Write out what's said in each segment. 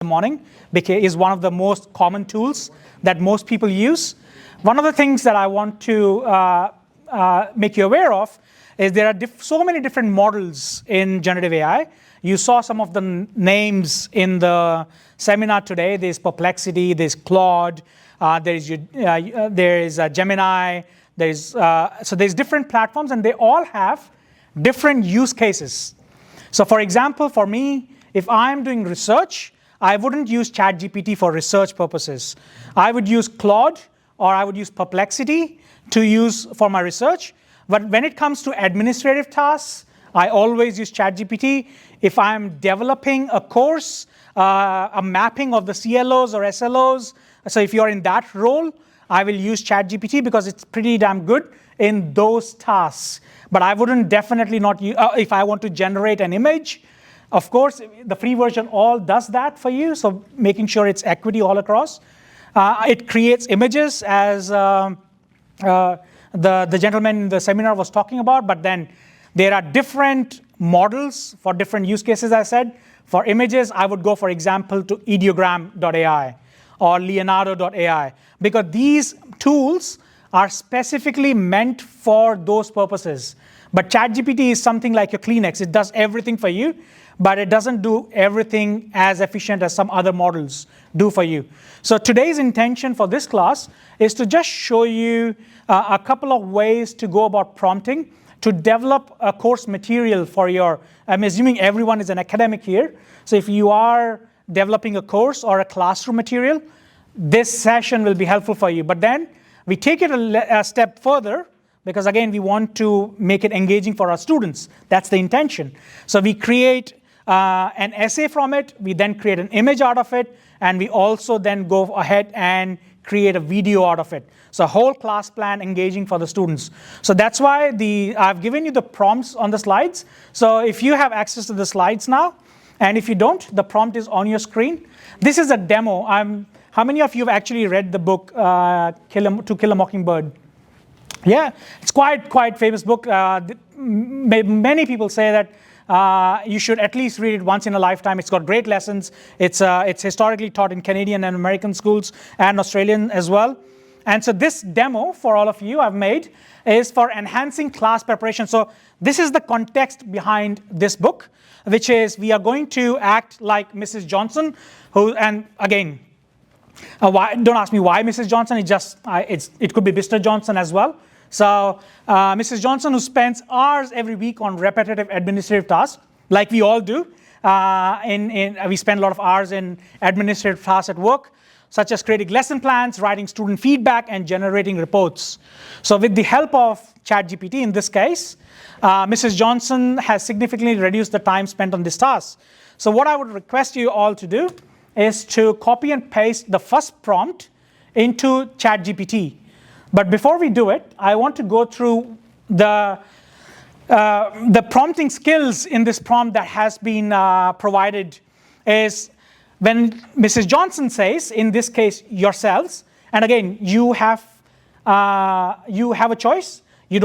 the morning because is one of the most common tools that most people use. One of the things that I want to make you aware of is there are so many different models in generative AI. You saw some of the names in the seminar today. There's Perplexity, there's Claude, there is Gemini. So there's different platforms, and they all have different use cases. So for example, for me, if I'm doing research, I wouldn't use ChatGPT for research purposes. I would use Claude or I would use Perplexity to use for my research. But when it comes to administrative tasks, I always use ChatGPT. If I'm developing a course, a mapping of the CLOs or SLOs, so if you're in that role, I will use ChatGPT because it's pretty damn good in those tasks. But I wouldn't definitely not use, if I want to generate an image. Of course, the free version all does that for you, so making sure it's equity all across. It creates images as the gentleman in the seminar was talking about, but then there are different models for different use cases, I said. For images, I would go, for example, to ideogram.ai or leonardo.ai, because these tools are specifically meant for those purposes. But ChatGPT is something like your Kleenex. It does everything for you, but it doesn't do everything as efficient as some other models do for you. So today's intention for this class is to just show you a couple of ways to go about prompting to develop a course material for your, I'm assuming everyone is an academic here. So if you are developing a course or a classroom material, this session will be helpful for you. But then we take it a step further, because again, we want to make it engaging for our students. That's the intention. So we create an essay from it, we then create an image out of it, and we also then go ahead and create a video out of it. So a whole class plan engaging for the students. So that's why I've given you the prompts on the slides. So if you have access to the slides now, and if you don't, the prompt is on your screen. This is a demo. How many of you have actually read the book, To Kill a Mockingbird? Yeah, it's quite famous book. Many people say that you should at least read it once in a lifetime. It's got great lessons. It's historically taught in Canadian and American schools and Australian as well. And so this demo for all of you I've made is for enhancing class preparation. So this is the context behind this book, which is we are going to act like Mrs. Johnson, and again, don't ask me why Mrs. Johnson. It could be Mr. Johnson as well. So Mrs. Johnson, who spends hours every week on repetitive administrative tasks, like we all do. We spend a lot of hours in administrative tasks at work, such as creating lesson plans, writing student feedback, and generating reports. So with the help of ChatGPT in this case, Mrs. Johnson has significantly reduced the time spent on this task. So what I would request you all to do is to copy and paste the first prompt into ChatGPT. But before we do it, I want to go through the prompting skills in this prompt that has been provided. Is when Mrs. Johnson says, in this case, yourselves, and again, you have a choice. You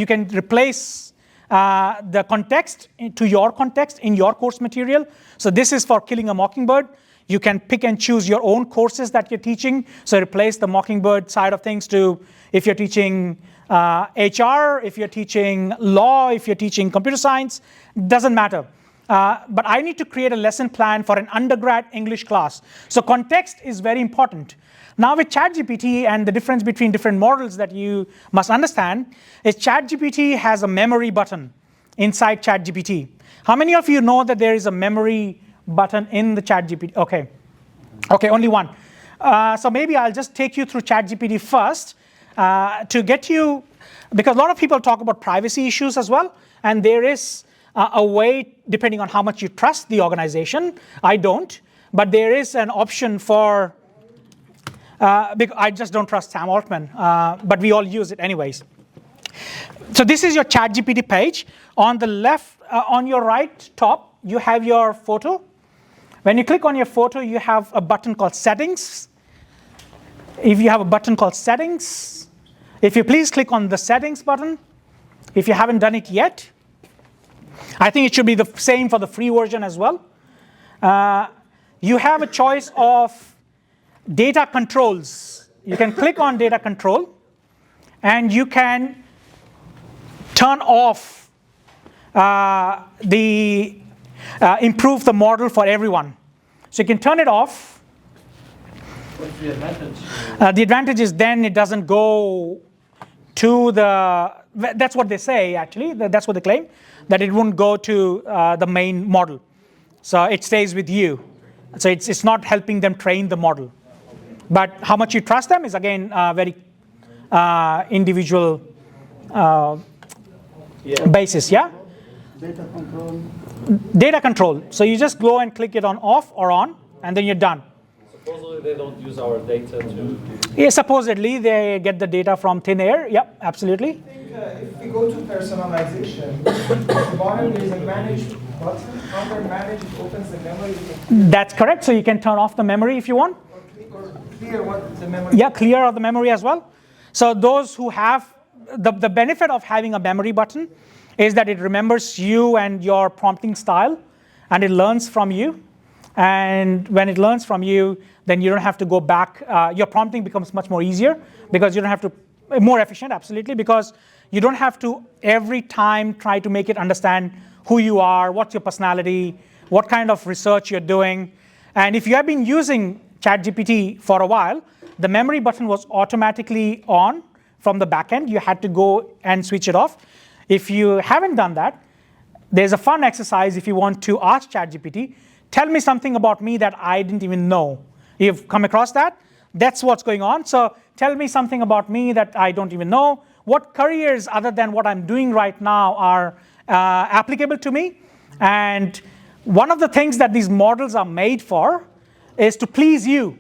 can replace the context to your context in your course material. So this is for Killing a Mockingbird. You can pick and choose your own courses that you're teaching. So replace the Mockingbird side of things to, if you're teaching HR, if you're teaching law, if you're teaching computer science, doesn't matter. But I need to create a lesson plan for an undergrad English class. So context is very important. Now with ChatGPT, and the difference between different models that you must understand is ChatGPT has a memory button inside ChatGPT. How many of you know that there is a memory button in the ChatGPT? Okay, only one. So maybe I'll just take you through ChatGPT first to get you, because a lot of people talk about privacy issues as well, and there is a way, depending on how much you trust the organization. I don't, but there is an option for, because I just don't trust Sam Altman, but we all use it anyways. So this is your ChatGPT page. On the left, on your right top, you have your photo. When you click on your photo, you have a button called Settings. If you have a button called Settings, if you please click on the Settings button, if you haven't done it yet, I think it should be the same for the free version as well. you have a choice of data controls. You can click on data control, and you can turn off improve the model for everyone. So you can turn it off. What's the advantage? The advantage is then it doesn't go to that's what they say actually, that's what they claim, that it won't go to the main model. So it stays with you. So it's not helping them train the model. But how much you trust them is again very individual basis, yeah? Data control. Data control. So you just go and click it on off or on, and then you're done. Supposedly they don't use our data to... Yeah, supposedly they get the data from thin air. Yep, absolutely. I think if we go to personalization, at the bottom there is a manage button. Under manage, it opens the memory. That's correct. So you can turn off the memory if you want. Or clear what the memory. Yeah, clear of the memory as well. So those who have, the benefit of having a memory button is that it remembers you and your prompting style, and it learns from you. And when it learns from you, then you don't have to go back. Your prompting becomes much more easier because you don't have to, more efficient, absolutely, because you don't have to every time try to make it understand who you are, what's your personality, what kind of research you're doing. And if you have been using ChatGPT for a while, the memory button was automatically on from the backend. You had to go and switch it off. If you haven't done that, there's a fun exercise if you want to ask ChatGPT, tell me something about me that I didn't even know. You've come across that? That's what's going on. So tell me something about me that I don't even know. What careers other than what I'm doing right now are applicable to me? And one of the things that these models are made for is to please you.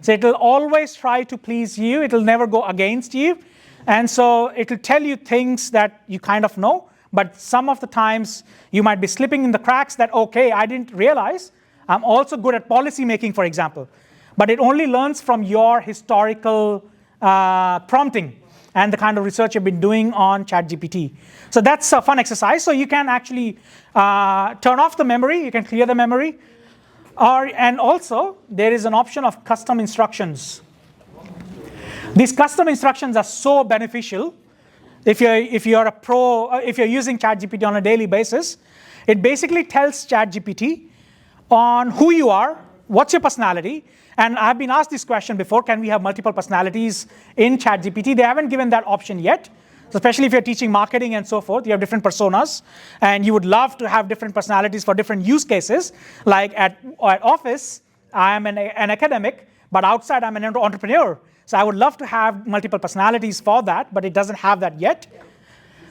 So it will always try to please you. It will never go against you. And so it will tell you things that you kind of know, but some of the times you might be slipping in the cracks that, okay, I didn't realize I'm also good at policy making, for example. But it only learns from your historical prompting and the kind of research you've been doing on ChatGPT. So that's a fun exercise. So you can actually turn off the memory, you can clear the memory, and also there is an option of custom instructions. These custom instructions are so beneficial. If you're a pro, if you're using ChatGPT on a daily basis, it basically tells ChatGPT on who you are, what's your personality, and I've been asked this question before, can we have multiple personalities in ChatGPT? They haven't given that option yet, so especially if you're teaching marketing and so forth, you have different personas, and you would love to have different personalities for different use cases, like at office, I'm an academic, but outside I'm an entrepreneur. So I would love to have multiple personalities for that, but it doesn't have that yet.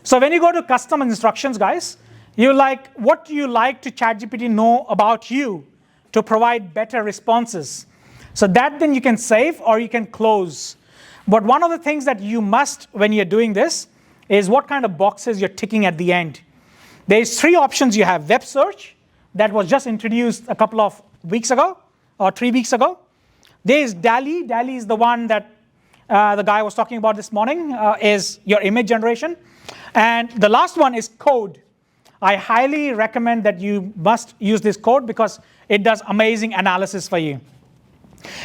So when you go to custom instructions, guys, you're like, what do you like to ChatGPT know about you to provide better responses? So that then you can save or you can close. But one of the things that you must, when you're doing this, is what kind of boxes you're ticking at the end. There's 3 options you have. Web search, that was just introduced a couple of weeks ago, or 3 weeks ago. There's DALL-E. DALL-E is the one that the guy was talking about this morning, is your image generation. And the last one is code. I highly recommend that you must use this code because it does amazing analysis for you.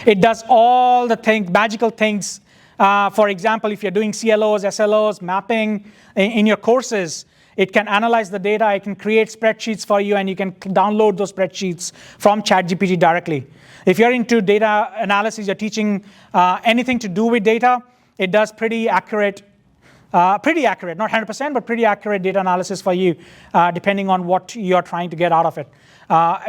It does all the magical things. For example, if you're doing CLOs, SLOs, mapping in your courses, it can analyze the data, it can create spreadsheets for you, and you can download those spreadsheets from ChatGPT directly. If you're into data analysis, you're teaching anything to do with data, it does pretty accurate, not 100%, but pretty accurate data analysis for you, depending on what you're trying to get out of it,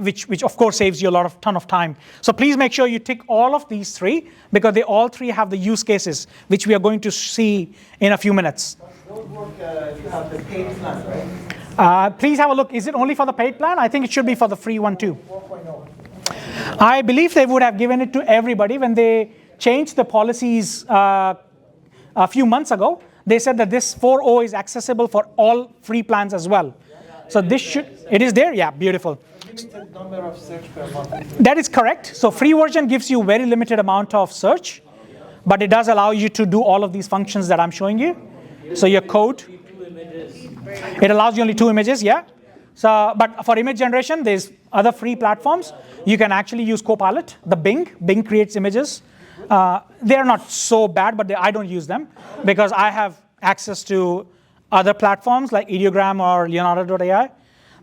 which of course saves you a ton of time. So please make sure you tick all of these 3, because they all 3 have the use cases, which we are going to see in a few minutes. Those work if you have the paid plan, right? Please have a look. Is it only for the paid plan? I think it should be for the free one too. 4.0. I believe they would have given it to everybody when they changed the policies a few months ago. They said that this 4.0 is accessible for all free plans as well. So this it is there? Yeah, beautiful. Limited number of search per month. That is correct. So free version gives you very limited amount of search, but it does allow you to do all of these functions that I'm showing you. So your code, it allows you only 2 images, yeah. So, but for image generation, there's other free platforms. You can actually use Copilot, the Bing. Bing creates images. They're not so bad, but I don't use them because I have access to other platforms like Ideogram or Leonardo.ai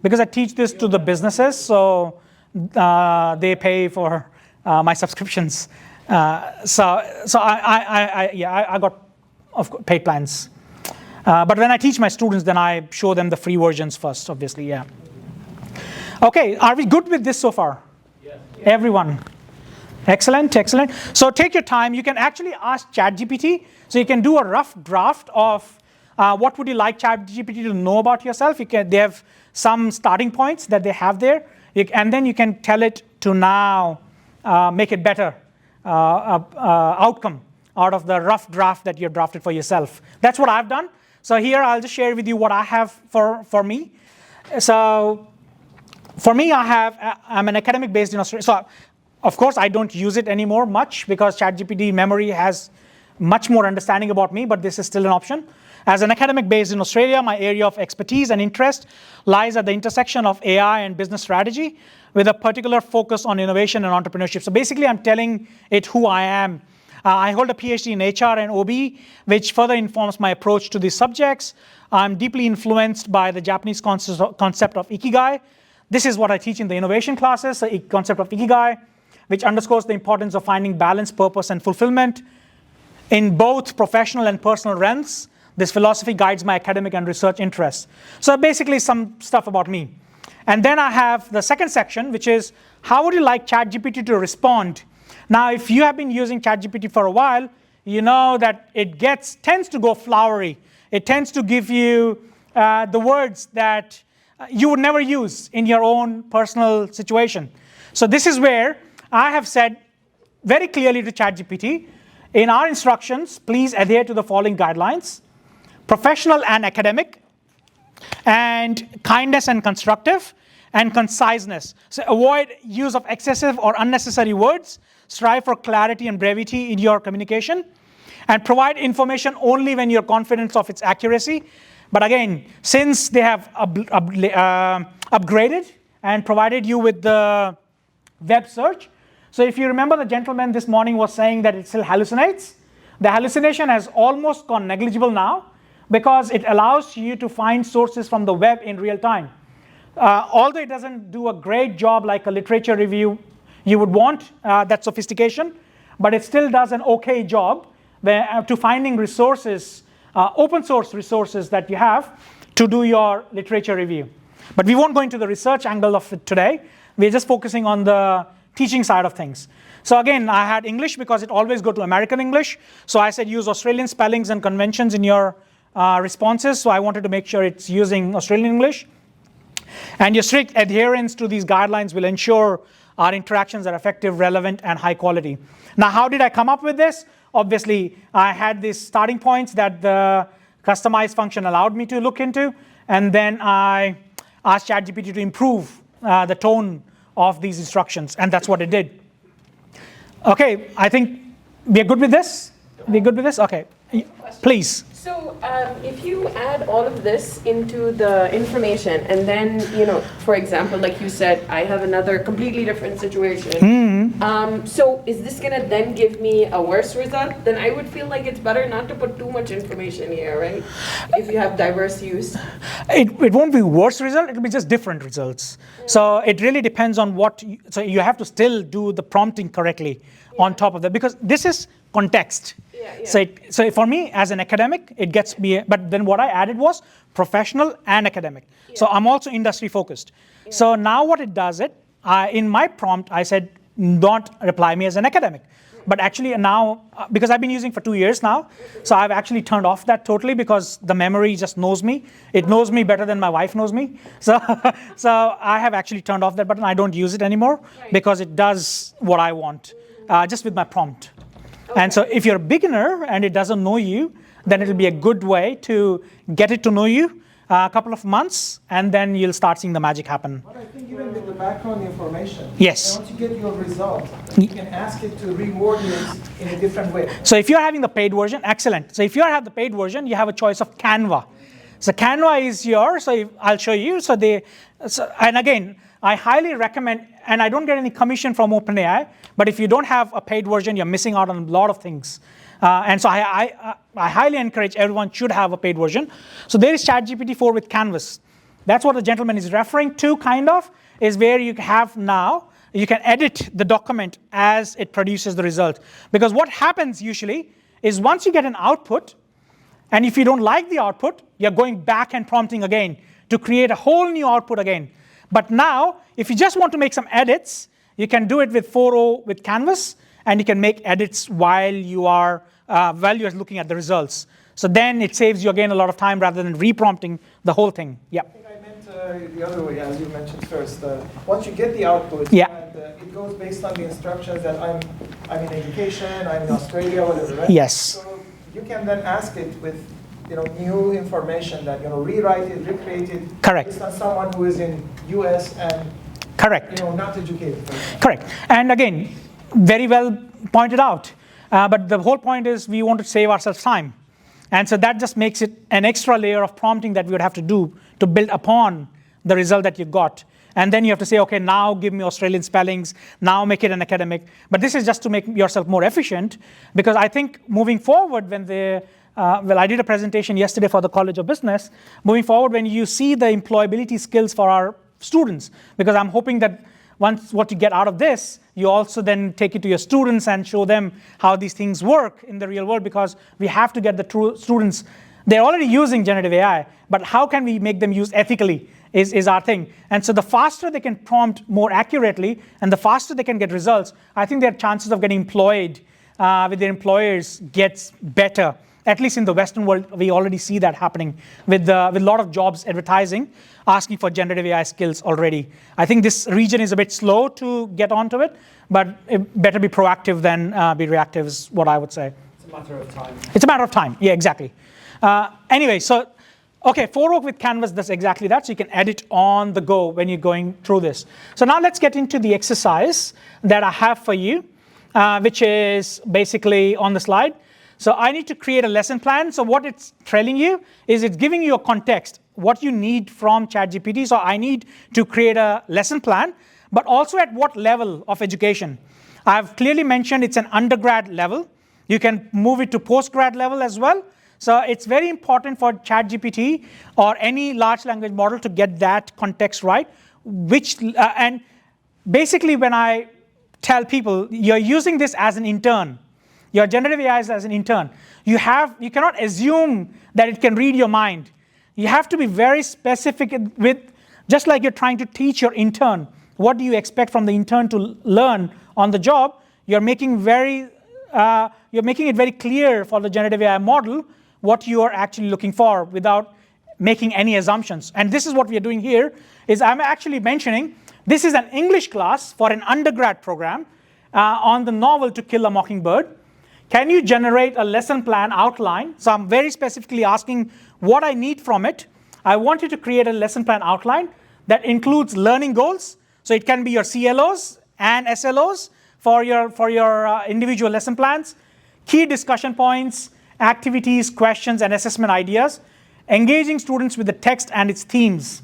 because I teach this to the businesses, so they pay for my subscriptions. So I got paid plans. But when I teach my students, then I show them the free versions first, obviously, yeah. Okay, are we good with this so far? Yes. Everyone? Excellent, excellent. So take your time. You can actually ask ChatGPT. So you can do a rough draft of what would you like ChatGPT to know about yourself. They have some starting points that they have there. And then you can tell it to now make it better outcome out of the rough draft that you've drafted for yourself. That's what I've done. So here I'll just share with you what I have for me. So for me, I'm an academic based in Australia. So of course, I don't use it anymore much because ChatGPT memory has much more understanding about me, but this is still an option. As an academic based in Australia, my area of expertise and interest lies at the intersection of AI and business strategy with a particular focus on innovation and entrepreneurship. So basically, I'm telling it who I am. I hold a PhD in HR and OB, which further informs my approach to these subjects. I'm deeply influenced by the Japanese concept of Ikigai. This is what I teach in the innovation classes, the concept of Ikigai, which underscores the importance of finding balance, purpose, and fulfillment in both professional and personal realms. This philosophy guides my academic and research interests. So basically some stuff about me. And then I have the second section, which is how would you like ChatGPT to respond? Now, if you have been using ChatGPT for a while, you know that it tends to go flowery. It tends to give you the words that you would never use in your own personal situation. So this is where I have said very clearly to ChatGPT, in our instructions, please adhere to the following guidelines: professional and academic, and kindness and constructive, and conciseness. So avoid use of excessive or unnecessary words. Strive for clarity and brevity in your communication, and provide information only when you're confident of its accuracy. But again, since they have upgraded and provided you with the web search, so if you remember the gentleman this morning was saying that it still hallucinates, the hallucination has almost gone negligible now because it allows you to find sources from the web in real time. Although it doesn't do a great job like a literature review you would want, that sophistication, but it still does an okay job to finding resources, open source resources that you have to do your literature review. But we won't go into the research angle of it today. We're just focusing on the teaching side of things. So again, I had English because it always go to American English. So I said use Australian spellings and conventions in your responses. So I wanted to make sure it's using Australian English. And your strict adherence to these guidelines will ensure our interactions are effective, relevant, and high quality. Now, how did I come up with this? Obviously, I had these starting points that the customize function allowed me to look into, and then I asked ChatGPT to improve the tone of these instructions, and that's what it did. Okay, I think we're good with this? We're good with this? Okay, please. So if you add all of this into the information and then, for example, like you said, I have another completely different situation. Mm-hmm. So is this going to then give me a worse result? Then I would feel like it's better not to put too much information here, right? If you have diverse use. It won't be worse result, it'll be just different results. Yeah. So it really depends on so you have to still do the prompting correctly on top of that, because this is context. Yeah. So for me, as an academic, it gets me, but then what I added was professional and academic. Yeah. So I'm also industry focused. Yeah. So now what it does in my prompt, I said, don't reply me as an academic. But actually now, because I've been using for 2 years now, so I've actually turned off that totally because the memory just knows me. It knows me better than my wife knows me. So I have actually turned off that button. I don't use it anymore because it does what I want, just with my prompt. Okay. And so if you're a beginner and it doesn't know you, then it'll be a good way to get it to know you a couple of months, and then you'll start seeing the magic happen. But I think even with the background information, yes. once you get your result, you can ask it to reword it in a different way. So if you're having the paid version, excellent. So if you have the paid version, you have a choice of Canva. So Canva is yours, so I'll show you. And again, I highly recommend, and I don't get any commission from OpenAI, but if you don't have a paid version, you're missing out on a lot of things. And so I highly encourage everyone should have a paid version. So there is ChatGPT 4 with Canvas. That's what the gentleman is referring to, kind of, is where you have now, you can edit the document as it produces the result. Because what happens usually is once you get an output, and if you don't like the output, you're going back and prompting again to create a whole new output again. But now, if you just want to make some edits, you can do it with 4.0 with Canvas, and you can make edits while you're looking at the results. So then it saves you again a lot of time rather than reprompting the whole thing. Yeah. I think I meant the other way, as you mentioned first. Once you get the output, yeah. and it goes based on the instructions that I'm in education, I'm in Australia, whatever, right? Yes. So you can then ask it with new information that rewrite it, recreate it. Correct. Based on someone who is in US and correct. Not educated. Correct. And again, very well pointed out. But the whole point is we want to save ourselves time. And so that just makes it an extra layer of prompting that we would have to do to build upon the result that you got. And then you have to say, okay, now give me Australian spellings, now make it an academic. But this is just to make yourself more efficient, because I think moving forward when I did a presentation yesterday for the College of Business, moving forward when you see the employability skills for our students, because I'm hoping that once what you get out of this, you also then take it to your students and show them how these things work in the real world, because we have to get the true students. They're already using generative AI, but how can we make them use ethically is our thing. And so the faster they can prompt more accurately and the faster they can get results, I think their chances of getting employed with their employers gets better. At least in the Western world, we already see that happening with a lot of jobs advertising, asking for generative AI skills already. I think this region is a bit slow to get onto it, but it better be proactive than be reactive is what I would say. It's a matter of time. It's a matter of time, yeah, exactly. Anyway, so, okay, 4.0 with Canvas does exactly that, so you can edit on the go when you're going through this. So now let's get into the exercise that I have for you, which is basically on the slide. So I need to create a lesson plan. So what it's telling you is it's giving you a context, what you need from ChatGPT. So I need to create a lesson plan, but also at what level of education. I've clearly mentioned it's an undergrad level. You can move it to postgrad level as well. So it's very important for ChatGPT or any large language model to get that context right. And basically when I tell people you're using this as an intern, your generative AI is as an intern. You cannot assume that it can read your mind. You have to be very specific with, just like you're trying to teach your intern, what do you expect from the intern to learn on the job? You're making it very clear for the generative AI model what you are actually looking for without making any assumptions. And this is what we are doing here, is I'm actually mentioning this is an English class for an undergrad program on the novel To Kill a Mockingbird. Can you generate a lesson plan outline? So I'm very specifically asking what I need from it. I want you to create a lesson plan outline that includes learning goals. So it can be your CLOs and SLOs for your individual lesson plans, key discussion points, activities, questions, and assessment ideas, engaging students with the text and its themes,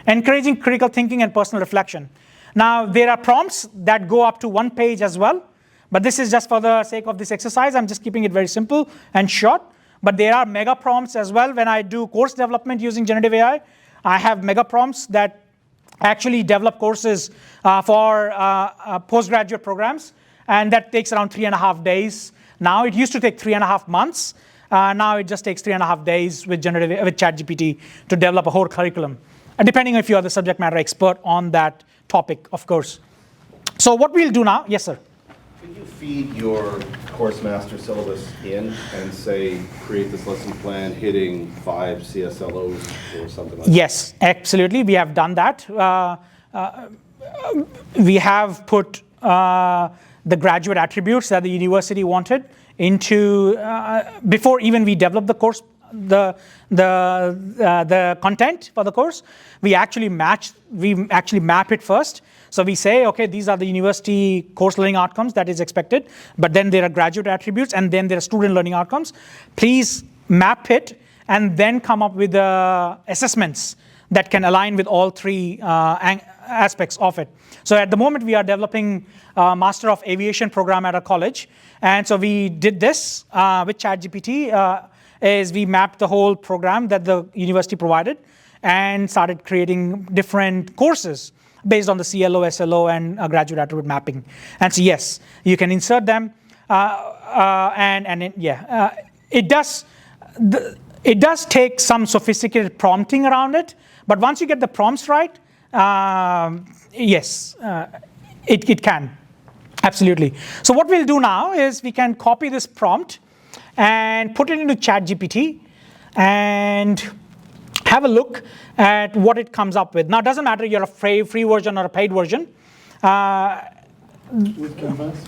encouraging critical thinking and personal reflection. Now, there are prompts that go up to 1 page as well. But this is just for the sake of this exercise. I'm just keeping it very simple and short. But there are mega prompts as well. When I do course development using generative AI, I have mega prompts that actually develop courses for postgraduate programs. And that takes around 3.5 days. Now, it used to take 3.5 months. Now it just takes 3.5 days with ChatGPT to develop a whole curriculum. And depending if you are the subject matter expert on that topic, of course. So what we'll do now, yes, sir. Could you feed your course master syllabus in and say, create this lesson plan hitting 5 CSLOs or something like that? Yes, absolutely. We have done that. We have put the graduate attributes that the university wanted into, before even we developed the course, the content for the course, we actually map it first. So we say, okay, these are the university course learning outcomes that is expected, but then there are graduate attributes and then there are student learning outcomes. Please map it and then come up with assessments that can align with all three aspects of it. So at the moment, we are developing a Master of Aviation program at a college. And so we did this with ChatGPT, is we mapped the whole program that the university provided and started creating different courses based on the CLO, SLO, and graduate attribute mapping. And so yes, you can insert them, it does take some sophisticated prompting around it, but once you get the prompts right, yes, it can, absolutely. So what we'll do now is we can copy this prompt and put it into ChatGPT and have a look at what it comes up with. Now, it doesn't matter if you're a free version or a paid version. With Canvas?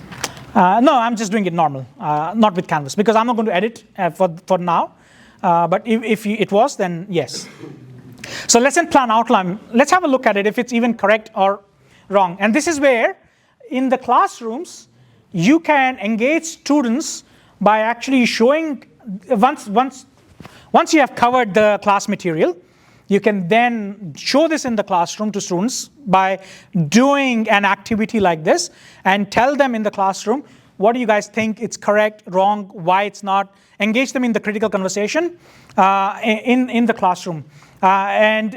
No, I'm just doing it normal, not with Canvas, because I'm not going to edit for now. But if it was, then yes. So lesson plan outline, let's have a look at it, if it's even correct or wrong. And this is where, in the classrooms, you can engage students by actually showing, once you have covered the class material, you can then show this in the classroom to students by doing an activity like this and tell them in the classroom, what do you guys think it's correct, wrong, why it's not. Engage them in the critical conversation in the classroom and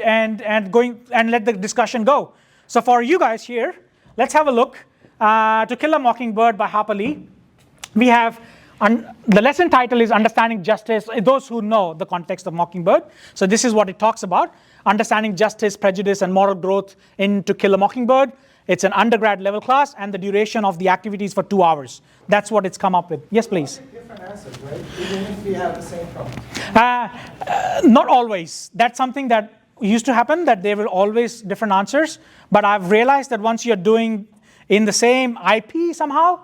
let the discussion go. So for you guys here, let's have a look. To Kill a Mockingbird by Harper Lee. We have, the lesson title is Understanding Justice, those who know the context of Mockingbird. So this is what it talks about, understanding justice, prejudice, and moral growth in To Kill a Mockingbird. It's an undergrad level class, and the duration of the activity is for 2 hours. That's what it's come up with. Yes, please. Different answers, right? Even if we have the same prompt. Not always. That's something that used to happen, that there were always different answers. But I've realized that once you're doing in the same IP somehow,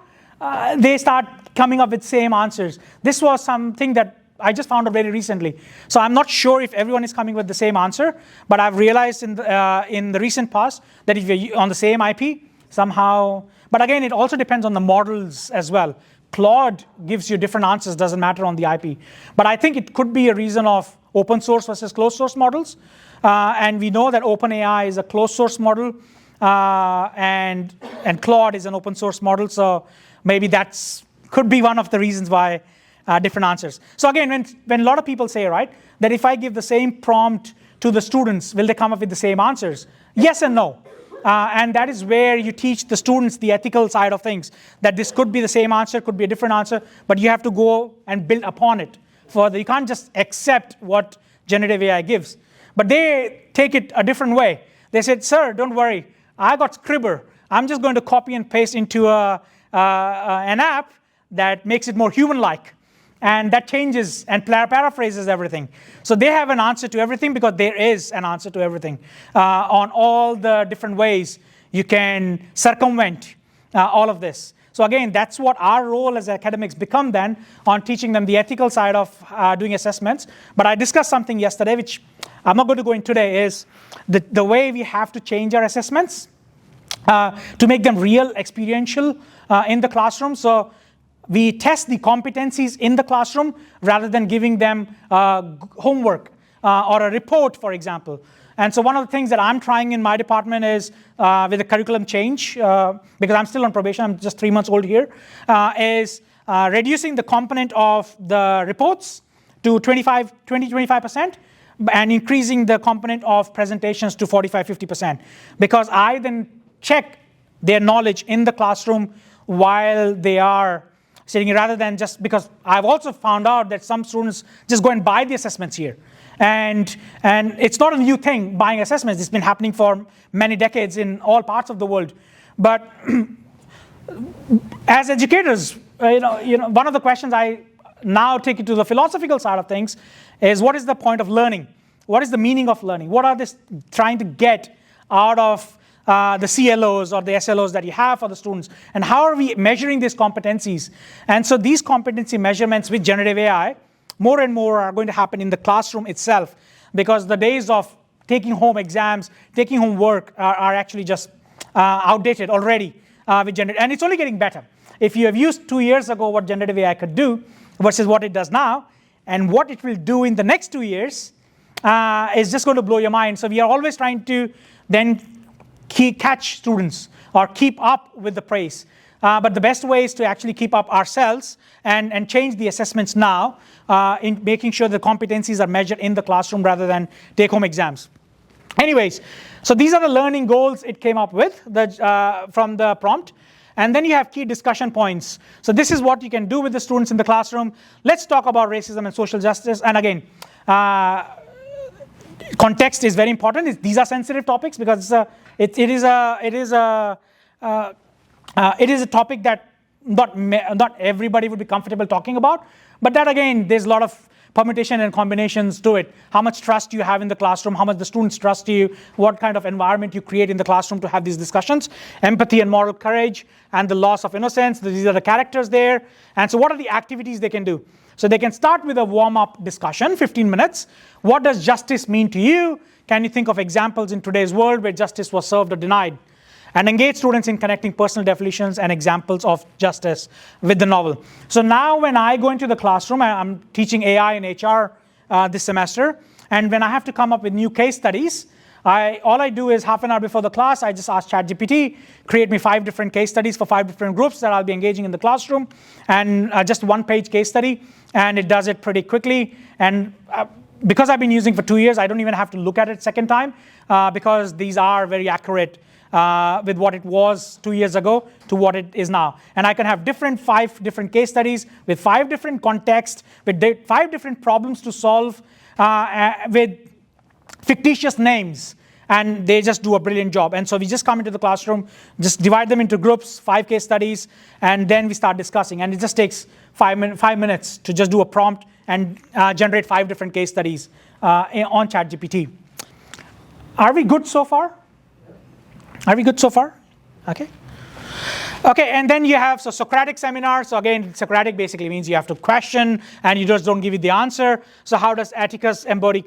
they start coming up with same answers. This was something that I just found out very recently. So I'm not sure if everyone is coming with the same answer, but I've realized in the recent past that if you're on the same IP, somehow, but again, it also depends on the models as well. Claude gives you different answers, doesn't matter on the IP. But I think it could be a reason of open source versus closed source models. And we know that OpenAI is a closed source model, and Claude is an open source model. So maybe could be one of the reasons why different answers. So again, when a lot of people say, right, that if I give the same prompt to the students, will they come up with the same answers? Yes and no. And that is where you teach the students the ethical side of things, that this could be the same answer, could be a different answer, but you have to go and build upon it. You can't just accept what generative AI gives. But they take it a different way. They said, sir, don't worry, I got Scribber. I'm just going to copy and paste into an app that makes it more human-like. And that changes and paraphrases everything. So they have an answer to everything because there is an answer to everything on all the different ways you can circumvent all of this. So again, that's what our role as academics become then on teaching them the ethical side of doing assessments. But I discussed something yesterday, which I'm not going to go into today, is the way we have to change our assessments to make them real, experiential in the classroom. So we test the competencies in the classroom rather than giving them homework or a report, for example. And so one of the things that I'm trying in my department is with the curriculum change, because I'm still on probation, I'm just 3 months old here, is reducing the component of the reports to 20-25%, and increasing the component of presentations to 45-50%. Because I then check their knowledge in the classroom while they are sitting, rather than just, because I've also found out that some students just go and buy the assessments here. And it's not a new thing, buying assessments. It's been happening for many decades in all parts of the world. But as educators, one of the questions I now take it to the philosophical side of things is, what is the point of learning? What is the meaning of learning? What are they trying to get out of the CLOs or the SLOs that you have for the students? And how are we measuring these competencies? And so these competency measurements with generative AI, more and more are going to happen in the classroom itself, because the days of taking home exams, taking home work are actually just outdated already with generative, and it's only getting better. If you have used 2 years ago what generative AI could do versus what it does now, and what it will do in the next 2 years is just going to blow your mind. So we are always trying to then catch students or keep up with the pace. But the best way is to actually keep up ourselves and change the assessments now in making sure the competencies are measured in the classroom rather than take-home exams. Anyways, so these are the learning goals it came up with from the prompt. And then you have key discussion points. So this is what you can do with the students in the classroom. Let's talk about racism and social justice. And again, context is very important. These are sensitive topics because it is a topic that not everybody would be comfortable talking about. But that again, there's a lot of permutation and combinations to it. How much trust you have in the classroom, how much the students trust you, what kind of environment you create in the classroom to have these discussions. Empathy and moral courage and the loss of innocence, these are the characters there. And so what are the activities they can do? So they can start with a warm-up discussion, 15 minutes. What does justice mean to you? Can you think of examples in today's world where justice was served or denied? And engage students in connecting personal definitions and examples of justice with the novel. So now when I go into the classroom, I'm teaching AI and HR this semester, and when I have to come up with new case studies, all I do is half an hour before the class, I just ask ChatGPT, create me 5 different case studies for 5 different groups that I'll be engaging in the classroom, and just 1-page case study, and it does it pretty quickly. And because I've been using for 2 years, I don't even have to look at it second time because these are very accurate with what it was 2 years ago to what it is now. And I can have 5 different case studies with 5 different contexts, with 5 different problems to solve with fictitious names, and they just do a brilliant job. And so we just come into the classroom, just divide them into groups, 5 case studies, and then we start discussing. And it just takes 5 minutes to just do a prompt and generate 5 different case studies on ChatGPT. Are we good so far? Are we good so far? Okay. Okay, and then you have Socratic seminar. So again, Socratic basically means you have to question and you just don't give it the answer. So how does Atticus embody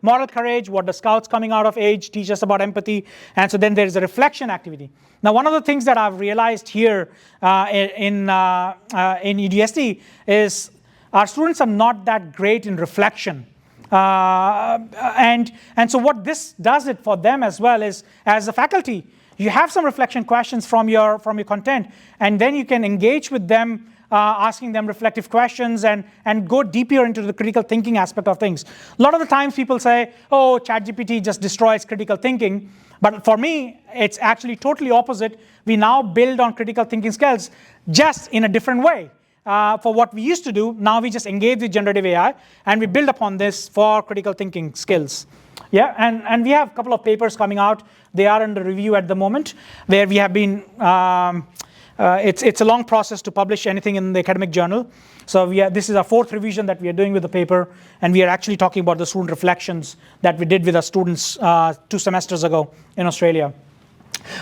moral courage? What does Scouts coming out of age teach us about empathy? And so then there is a reflection activity. Now, one of the things that I've realized here in UDST is our students are not that great in reflection. And so what this does it for them as well is, as a faculty, you have some reflection questions from your content, and then you can engage with them, asking them reflective questions and go deeper into the critical thinking aspect of things. A lot of the times people say, oh, ChatGPT just destroys critical thinking. But for me, it's actually totally opposite. We now build on critical thinking skills just in a different way. For what we used to do, now we just engage with generative AI, and we build upon this for critical thinking skills. Yeah, and we have a couple of papers coming out. They are under review at the moment, where we have been, it's a long process to publish anything in the academic journal. So this is our 4th revision that we are doing with the paper, and we are actually talking about the student reflections that we did with our students 2 semesters ago in Australia.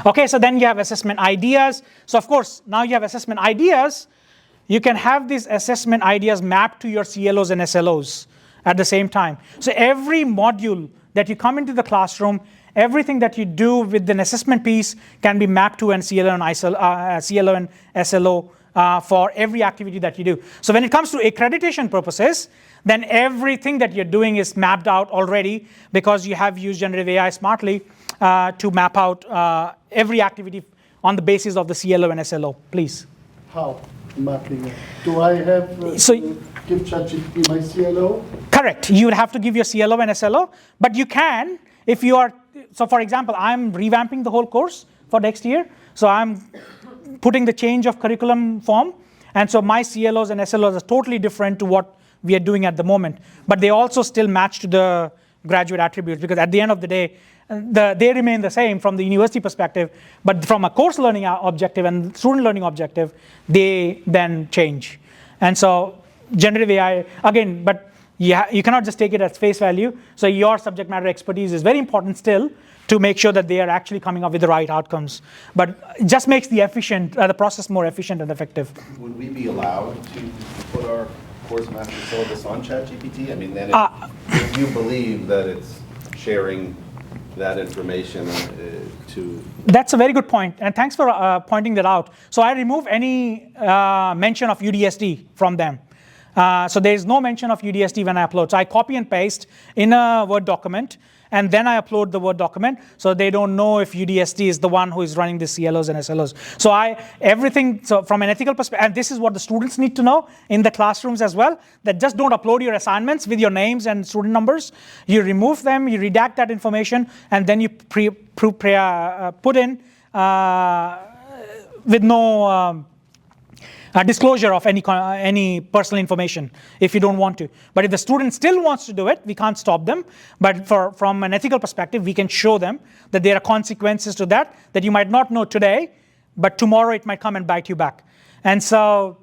Okay, so then you have assessment ideas. So of course, now you have assessment ideas. You can have these assessment ideas mapped to your CLOs and SLOs at the same time. So every module that you come into the classroom, everything that you do with an assessment piece can be mapped to an CLO and SLO for every activity that you do. So when it comes to accreditation purposes, then everything that you're doing is mapped out already because you have used generative AI smartly to map out every activity on the basis of the CLO and SLO. Please. How? Mapping it. Do I have to give ChatGPT my CLO? Correct. You would have to give your CLO and SLO, but you can if you are. So, for example, I'm revamping the whole course for next year. So I'm putting the change of curriculum form, and so my CLOs and SLOs are totally different to what we are doing at the moment. But they also still match to the graduate attributes because at the end of the day, they remain the same from the university perspective, but from a course learning objective and student learning objective, they then change. And so generative AI, again, but you cannot just take it as face value. So your subject matter expertise is very important still to make sure that they are actually coming up with the right outcomes. But it just makes the process more efficient and effective. Would we be allowed to put our course master syllabus on ChatGPT? I mean, then if you believe that it's sharing that information to... That's a very good point, and thanks for pointing that out. So I remove any mention of UDST from them. So there is no mention of UDST when I upload. So I copy and paste in a Word document, and then I upload the Word document, so they don't know if UDST is the one who is running the CLOs and SLOs. So so from an ethical perspective, and this is what the students need to know in the classrooms as well, that just don't upload your assignments with your names and student numbers. You remove them, you redact that information, and then you put in with no disclosure of any personal information if you don't want to. But if the student still wants to do it, we can't stop them. But from an ethical perspective, we can show them that there are consequences to that you might not know today, but tomorrow it might come and bite you back. And so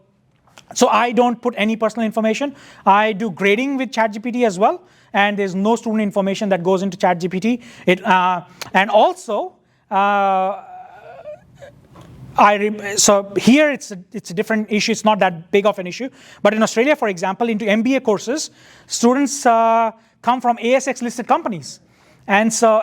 I don't put any personal information. I do grading with ChatGPT as well, and there's no student information that goes into ChatGPT. And also, so here it's a different issue. It's not that big of an issue. But in Australia, for example, into MBA courses, students come from ASX listed companies. And so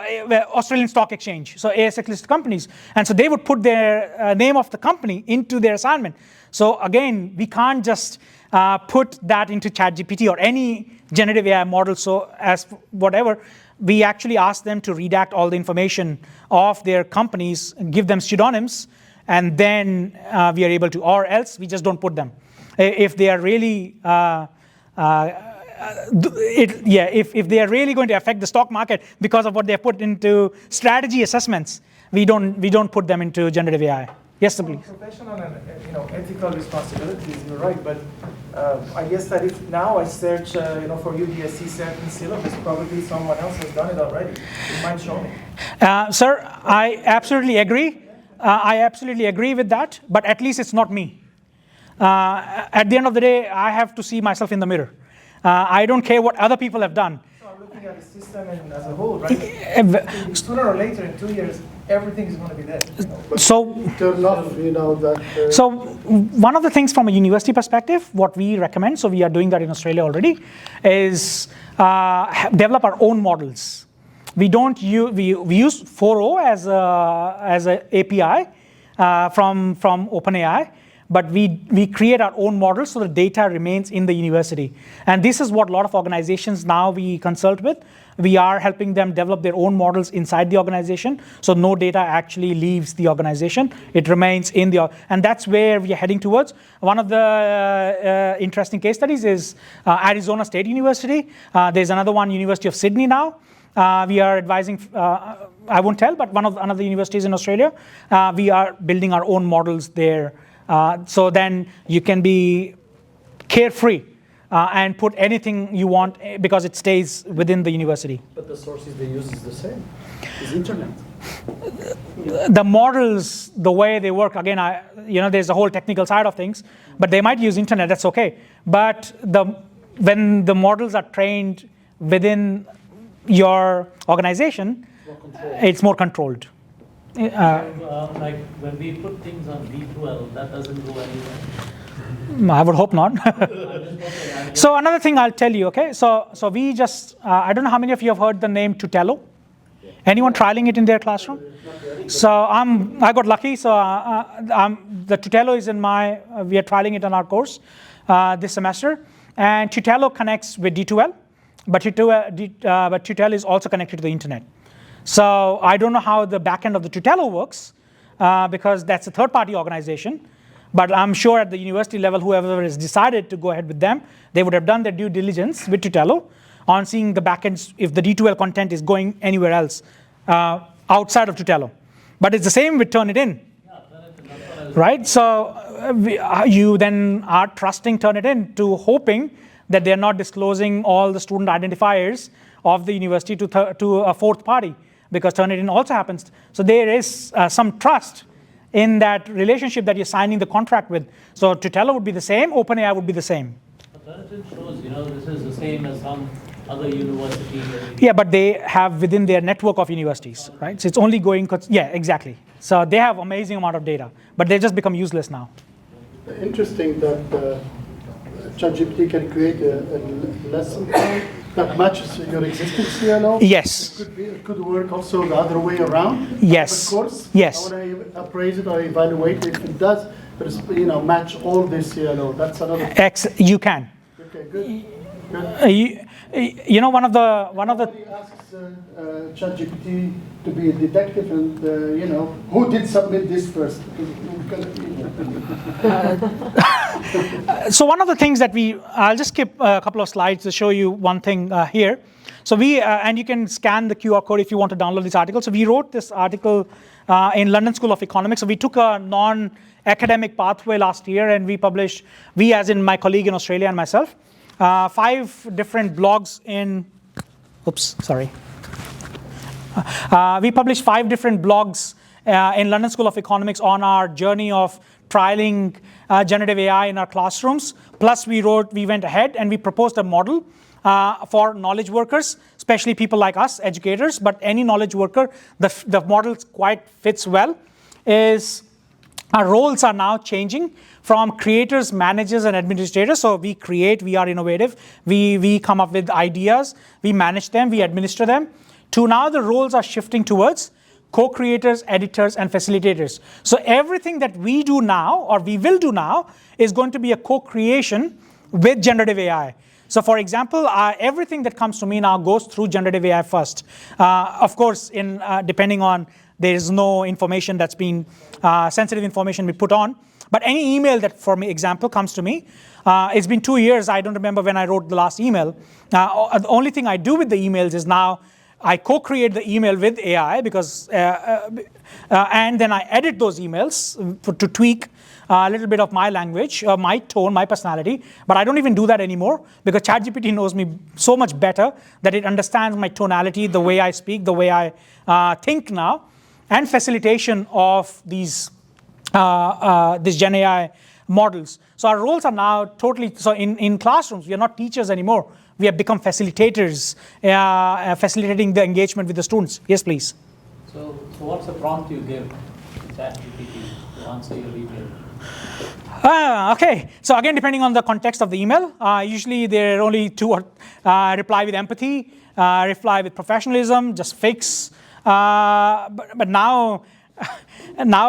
Australian Stock Exchange, so ASX listed companies. And so they would put their name of the company into their assignment. So again, we can't just put that into ChatGPT or any generative AI model. So as whatever, we actually ask them to redact all the information of their companies and give them pseudonyms, and then we are able to, or else we just don't put them. If they are really, if they are really going to affect the stock market because of what they have put into strategy assessments, we don't put them into generative AI. Yes, please. Professional and ethical responsibilities. You're right, but I guess that if now I search for UDST certain syllabus, probably someone else has done it already. It might show me. Sir, I absolutely agree. I absolutely agree with that, but at least it's not me. At the end of the day, I have to see myself in the mirror. I don't care what other people have done. So I'm looking at the system and as a whole, right? Sooner or later, in 2 years, everything is going to be there. So, so one of the things from a university perspective, what we recommend, so we are doing that in Australia already, is develop our own models. We don't use, we use 4.0 as a API from OpenAI, but we create our own models so the data remains in the university. And this is what a lot of organizations now we consult with. We are helping them develop their own models inside the organization, so no data actually leaves the organization. It remains in and that's where we are heading towards. One of the interesting case studies is Arizona State University. There's another one, University of Sydney now. We are advising, I won't tell, but another universities in Australia. We are building our own models there. So then you can be carefree and put anything you want because it stays within the university. But the sources they use is the same. It's internet. The models, the way they work, again, there's a whole technical side of things, but they might use internet, that's okay. But when the models are trained within your organization, it's more controlled. Like when we put things on V12, that doesn't go anywhere. I would hope not. So another thing I'll tell you, okay? So we just, I don't know how many of you have heard the name Tutelo. Anyone trialing it in their classroom? So I got lucky. So the Tutelo is we are trialing it on our course this semester. And Tutelo connects with D2L, but Tutelo is also connected to the internet. So I don't know how the backend of the Tutelo works because that's a third-party organization. But I'm sure at the university level, whoever has decided to go ahead with them, they would have done their due diligence with Tutelo on seeing the backends if the D2L content is going anywhere else outside of Tutelo. But it's the same with Turnitin, right? So you then are trusting Turnitin to hoping that they're not disclosing all the student identifiers of the university to a fourth party, because Turnitin also happens. So there is some trust in that relationship that you're signing the contract with. So Tutelo would be the same, OpenAI would be the same. But Turnitin shows, this is the same as some other university. Yeah, but they have within their network of universities, right? So it's only going, yeah, exactly. So they have amazing amount of data, but they just become useless now. Interesting that ChatGPT can create a lesson plan that matches your existing CLO. Yes. It could work also the other way around. Yes. Of course. Yes. When I appraise it or evaluate it, if it does, match all this CLO. That's another. You can. You know, one of the Somebody asks ChatGPT to be a detective, and you know, who did submit this first? So one of the things that I'll just skip a couple of slides to show you one thing here. So and you can scan the QR code if you want to download this article. So we wrote this article in London School of Economics. So we took a non-academic pathway last year, and we as in my colleague in Australia and myself, 5 different blogs in, we published 5 different blogs in London School of Economics on our journey of trialing generative AI in our classrooms. Plus we went ahead and we proposed a model for knowledge workers, especially people like us, educators, but any knowledge worker, the model quite fits well, is our roles are now changing from creators, managers, and administrators. So we create, we are innovative, we come up with ideas, we manage them, we administer them, to now the roles are shifting towards co-creators, editors, and facilitators. So everything that we do now, or we will do now, is going to be a co-creation with generative AI. So for example, everything that comes to me now goes through generative AI first. Of course, depending on, there is no information that's been, sensitive information we put on. But any email that, for me, example, comes to me, it's been 2 years, I don't remember when I wrote the last email. The only thing I do with the emails is now, I co-create the email with AI because, and then I edit those emails to tweak a little bit of my language, my tone, my personality. But I don't even do that anymore because ChatGPT knows me so much better that it understands my tonality, the way I speak, the way I think now, and facilitation of these GenAI models. So our roles are now totally, so in classrooms, we are not teachers anymore. We have become facilitators, facilitating the engagement with the students. Yes, please. So what's the prompt you give to ChatGPT to answer your email? Okay, so again, depending on the context of the email, usually there are only 2 reply with empathy, reply with professionalism, just fix. But now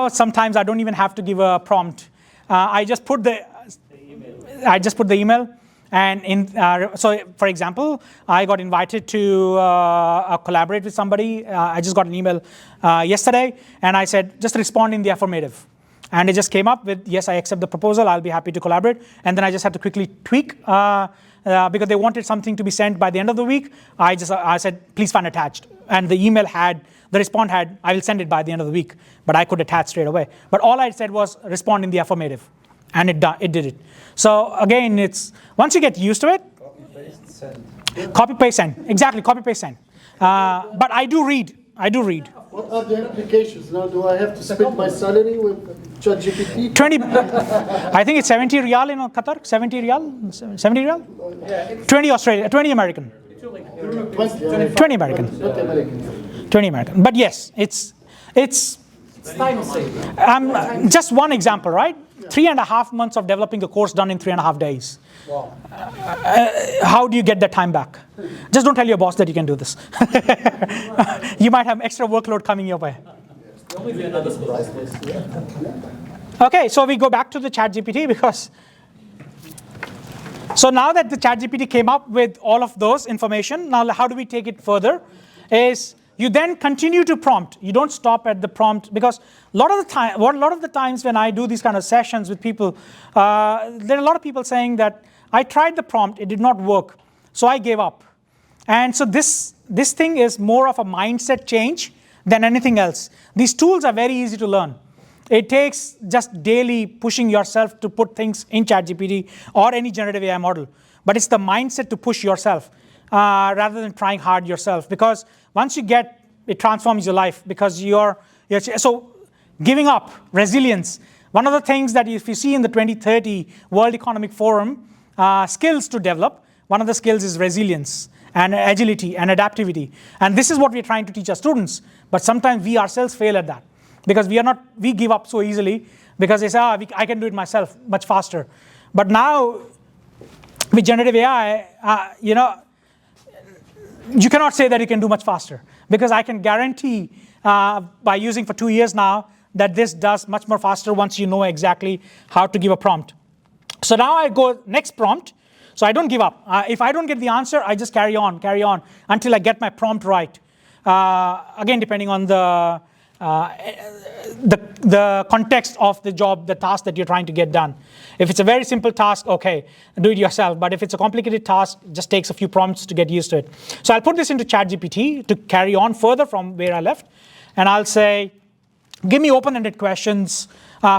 sometimes I don't even have to give a prompt. I just put the email. And so, for example, I got invited to collaborate with somebody. I just got an email yesterday, and I said, just respond in the affirmative. And it just came up with, yes, I accept the proposal. I'll be happy to collaborate. And then I just had to quickly tweak because they wanted something to be sent by the end of the week. I said, please find attached. And the email the response had, I will send it by the end of the week. But I could attach straight away. But all I said was respond in the affirmative. And it did it. So again, once you get used to it, copy, paste, send. Copy, paste, send. Exactly, copy, paste, send. But I do read. What are the applications now? Do I have to split my salary with ChatGPT? 20, I think it's 70 riyal in Qatar. 70 riyal? 70 riyal? Yeah, 20 Australia, 20 American. 20 American. 20 American. But yes, it's time saving. Just one example, right? 3.5 months of developing a course done in 3.5 days. Wow. How do you get that time back? Just don't tell your boss that you can do this. You might have extra workload coming your way. Only be another surprise. Okay, so we go back to the ChatGPT because, so now that the ChatGPT came up with all of those information, now how do we take it further? Is you then continue to prompt. You don't stop at the prompt because a lot of the times when I do these kind of sessions with people, there are a lot of people saying that I tried the prompt, it did not work, so I gave up. And so this thing is more of a mindset change than anything else. These tools are very easy to learn. It takes just daily pushing yourself to put things in ChatGPT or any generative AI model. But it's the mindset to push yourself rather than trying hard yourself. Because once you get, it transforms your life because so giving up, resilience. One of the things that if you see in the 2030 World Economic Forum, skills to develop, one of the skills is resilience and agility and adaptivity. And this is what we're trying to teach our students. But sometimes we ourselves fail at that because we give up so easily because they say, I can do it myself much faster. But now with generative AI, you cannot say that you can do much faster because I can guarantee by using for 2 years now that this does much more faster once you know exactly how to give a prompt. So now I go next prompt. So I don't give up. If I don't get the answer, I just carry on until I get my prompt right. Again, depending on the context of the job, the task that you're trying to get done. If it's a very simple task, okay, do it yourself. But if it's a complicated task, it just takes a few prompts to get used to it. So I'll put this into ChatGPT to carry on further from where I left. And I'll say, give me open-ended questions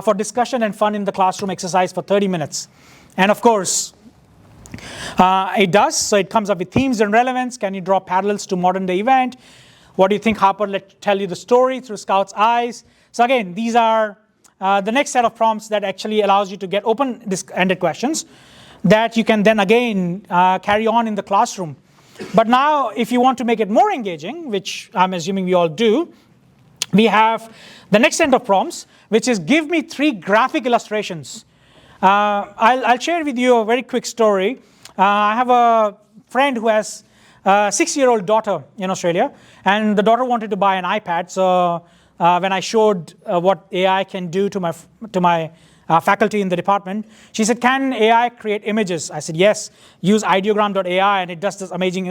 for discussion and fun in the classroom exercise for 30 minutes. And of course, it does. So it comes up with themes and relevance. Can you draw parallels to modern day event? What do you think Harper let tell you the story through Scout's eyes? So again, these are the next set of prompts that actually allows you to get open-ended questions that you can then again carry on in the classroom. But now, if you want to make it more engaging, which I'm assuming we all do, we have the next set of prompts, which is give me 3 graphic illustrations. I'll share with you a very quick story. I have a friend who has a 6-year-old daughter in Australia, and the daughter wanted to buy an iPad. So when I showed what AI can do to my faculty in the department, she said, can AI create images? I said, yes, use ideogram.ai, and it does this amazing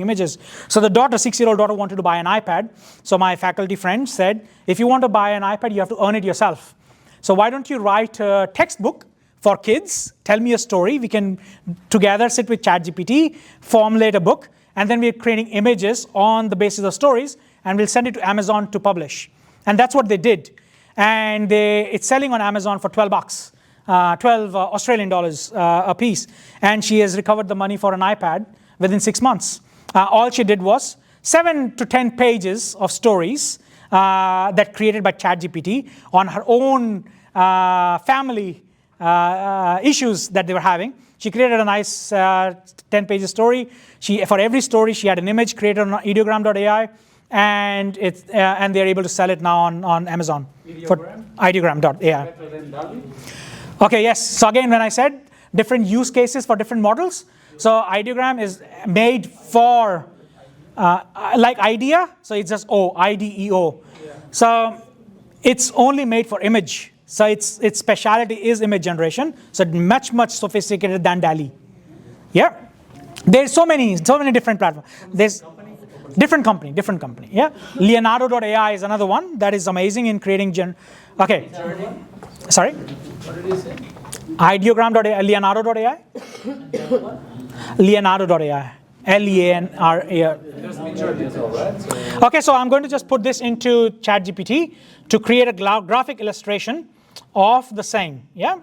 images. So the 6-year-old daughter wanted to buy an iPad. So my faculty friend said, if you want to buy an iPad, you have to earn it yourself. So why don't you write a textbook for kids, tell me a story, we can together sit with ChatGPT, formulate a book, and then we're creating images on the basis of stories, and we'll send it to Amazon to publish. And that's what they did. And it's selling on Amazon for $12, 12 Australian dollars a piece. And she has recovered the money for an iPad within 6 months. All she did was 7 to 10 pages of stories that created by ChatGPT on her own family issues that they were having. She created a nice 10-page story. For every story, she had an image created on ideogram.ai. And they're able to sell it now on Amazon. For ideogram.ai. Better than DALL-E? Okay, yes. So again, when I said different use cases for different models, so ideogram is made for, like idea, so it's just IDEO. Yeah. So it's only made for image. So its specialty is image generation. So much sophisticated than DALL-E. Yeah. There's so many different platforms. There's different company, yeah. Leonardo.ai is another one that is amazing in creating okay. Sorry? What did you say? Ideogram.ai, Leonardo.ai? Leonardo.ai. Leonardo. There's majority as well, right? So Okay, so I'm going to just put this into ChatGPT to create a graphic illustration of the same, yeah?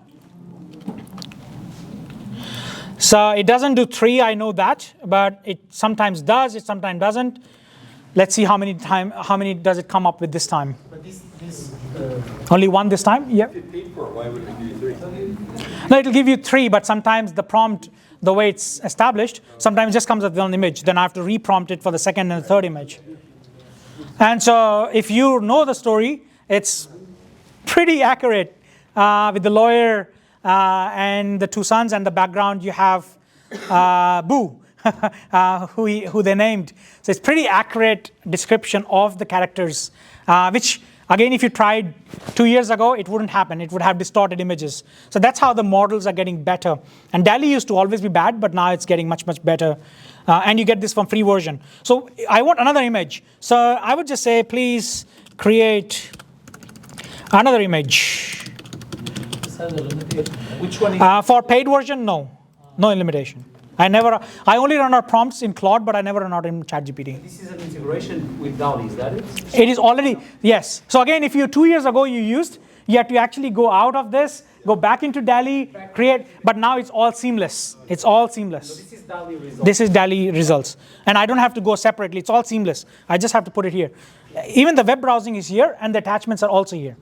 So it doesn't do 3, I know that, but it sometimes does, it sometimes doesn't. Let's see how many does it come up with this time. But this Only 1 this time? Yeah. Why would it give you 3? No, it'll give you 3, but sometimes the prompt, the way it's established, sometimes it just comes with one image. Then I have to reprompt it for the second and the third image. And so if you know the story, it's pretty accurate with the lawyer and the 2 sons, and the background you have Boo, who they named. So it's pretty accurate description of the characters, which again, if you tried 2 years ago, it wouldn't happen. It would have distorted images. So that's how the models are getting better. And DALL-E used to always be bad, but now it's getting much better. And you get this from free version. So I want another image. So I would just say, please create another image. has a limitation. which one is For paid version, no limitation. I only run our prompts in Claude, but I never run out in ChatGPT. this is an integration with DALL-E, is that it? It is already, yes. So again, if 2 years ago you have to actually go out of this, go back into DALL-E, create, but now it's all seamless. It's all seamless. This is DALL-E results. This is DALL-E results. And I don't have to go separately. It's all seamless. I just have to put it here. Even the web browsing is here, and the attachments are also here.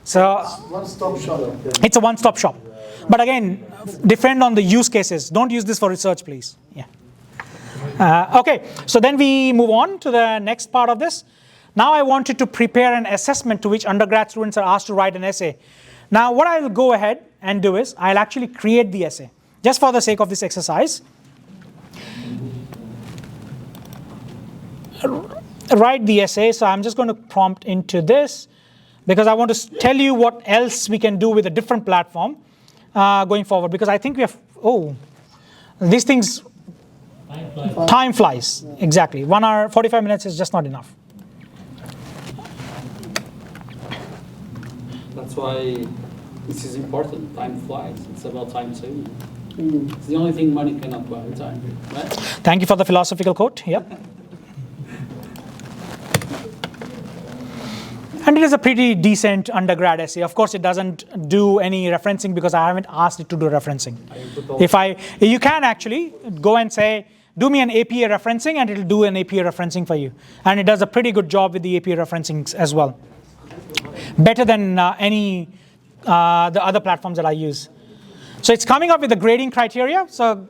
So One-stop shop. it's a one-stop shop. But again, depend on the use cases. Don't use this for research, please. Yeah. Okay, so then we move on to the next part of this. Now I wanted to prepare an assessment to which undergrad students are asked to write an essay. Now what I'll go ahead and do is I'll actually create the essay, just for the sake of this exercise. Write the essay, so I'm just going to prompt into this, because I want to tell you what else we can do with a different platform going forward, because I think we have, These things, Time flies. time flies, exactly. 1 hour, 45 minutes is just not enough. That's why this is important. Time flies. It's about time saving. It's the only thing money cannot buy, time. Right? Thank you for the philosophical quote, yep. And it is a pretty decent undergrad essay. Of course, it doesn't do any referencing because I haven't asked it to do referencing. You can actually go and say, do me an APA referencing, and it'll do an APA referencing for you. And it does a pretty good job with the APA referencing as well. Better than any the other platforms that I use. So it's coming up with the grading criteria. So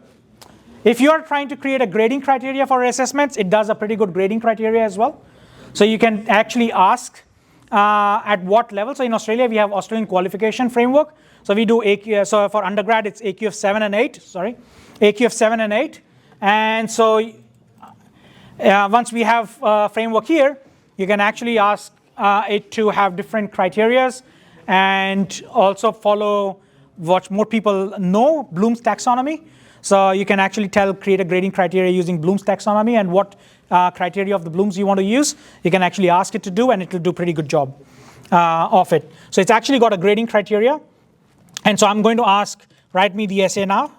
if you're trying to create a grading criteria for assessments, it does a pretty good grading criteria as well. So you can actually ask at what level. So in Australia, we have Australian qualification framework. So we do AQ, so for undergrad, it's AQ of 7 and 8, sorry. AQ of 7 and 8. And so once we have a framework here, you can actually ask it to have different criterias and also follow what more people know, Bloom's taxonomy. So you can actually create a grading criteria using Bloom's taxonomy, and what criteria of the Bloom's you want to use, you can actually ask it to do, and it will do a pretty good job of it. So it's actually got a grading criteria. And so I'm going to ask, write me the essay now.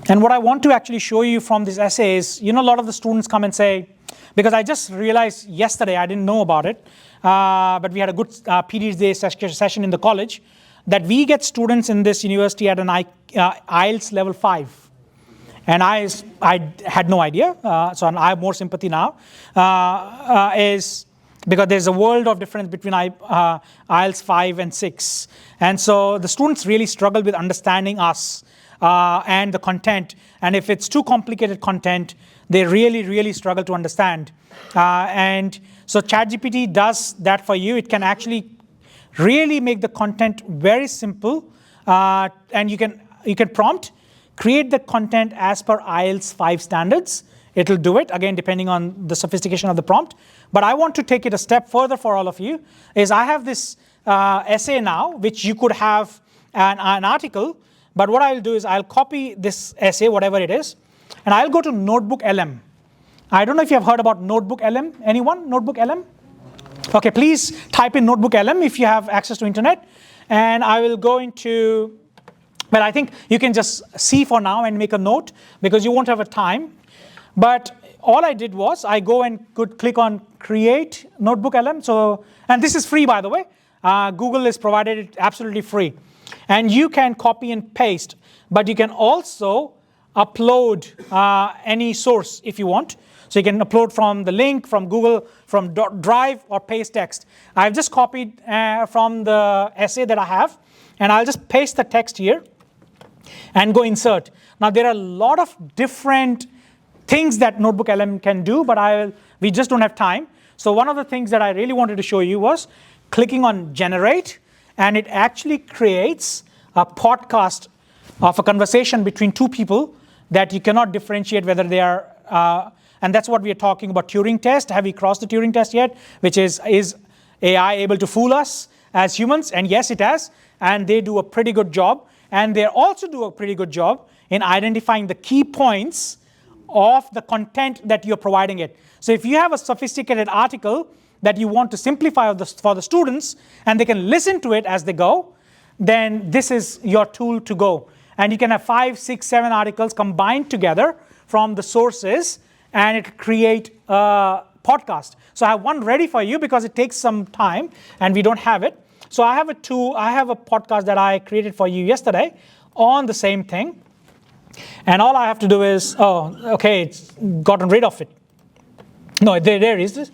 And what I want to actually show you from this essay is, a lot of the students come and say, because I just realized yesterday, I didn't know about it, but we had a good PD's Day session in the college, that we get students in this university at an IELTS level 5. And I had no idea, so I have more sympathy now, is because there's a world of difference between IELTS 5 and 6. And so the students really struggle with understanding us and the content. And if it's too complicated content, they really, really struggle to understand. And so ChatGPT does that for you. It can actually really make the content very simple. And you can prompt, create the content as per IELTS 5 standards. It'll do it, again, depending on the sophistication of the prompt. But I want to take it a step further for all of you, is I have this essay now, which you could have an article. But what I'll do is I'll copy this essay, whatever it is, and I'll go to Notebook LM. I don't know if you have heard about Notebook LM. Anyone? Notebook LM? Okay, please type in Notebook LM if you have access to internet. And I will go into, but I think you can just see for now and make a note because you won't have a time. But all I did was I go and could click on Create Notebook LM. So, and this is free, by the way. Google has provided it absolutely free. And you can copy and paste, but you can also upload any source if you want. So you can upload from the link, from Google, from Drive, or paste text. I've just copied from the essay that I have, and I'll just paste the text here and go insert. Now there are a lot of different things that Notebook LM can do, but we just don't have time. So one of the things that I really wanted to show you was clicking on Generate, and it actually creates a podcast of a conversation between two people that you cannot differentiate whether they are, and that's what we are talking about, Turing test. Have we crossed the Turing test yet? Which is AI able to fool us as humans? And yes, it has, and they do a pretty good job. And they also do a pretty good job in identifying the key points of the content that you're providing it. So if you have a sophisticated article that you want to simplify for the students, and they can listen to it as they go, then this is your tool to go. And you can have 5, 6, 7 articles combined together from the sources, and it create a podcast. So I have one ready for you because it takes some time, and we don't have it. So I have a podcast that I created for you yesterday on the same thing. And all I have to do is, it's gotten rid of it. No, there is this.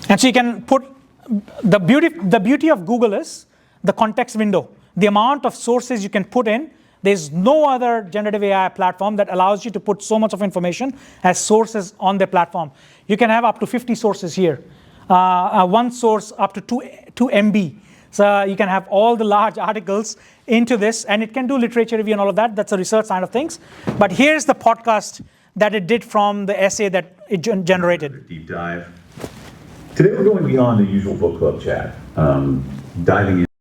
And so you can put, the beauty of Google is the context window. The amount of sources you can put in. There's no other generative AI platform that allows you to put so much of information as sources on their platform. You can have up to 50 sources here. One source up to 2 MB. So you can have all the large articles into this, and it can do literature review and all of that. That's a research side of things. But here's the podcast that it did from the essay that it generated. Deep dive. Today we're going beyond the usual book club chat, diving in.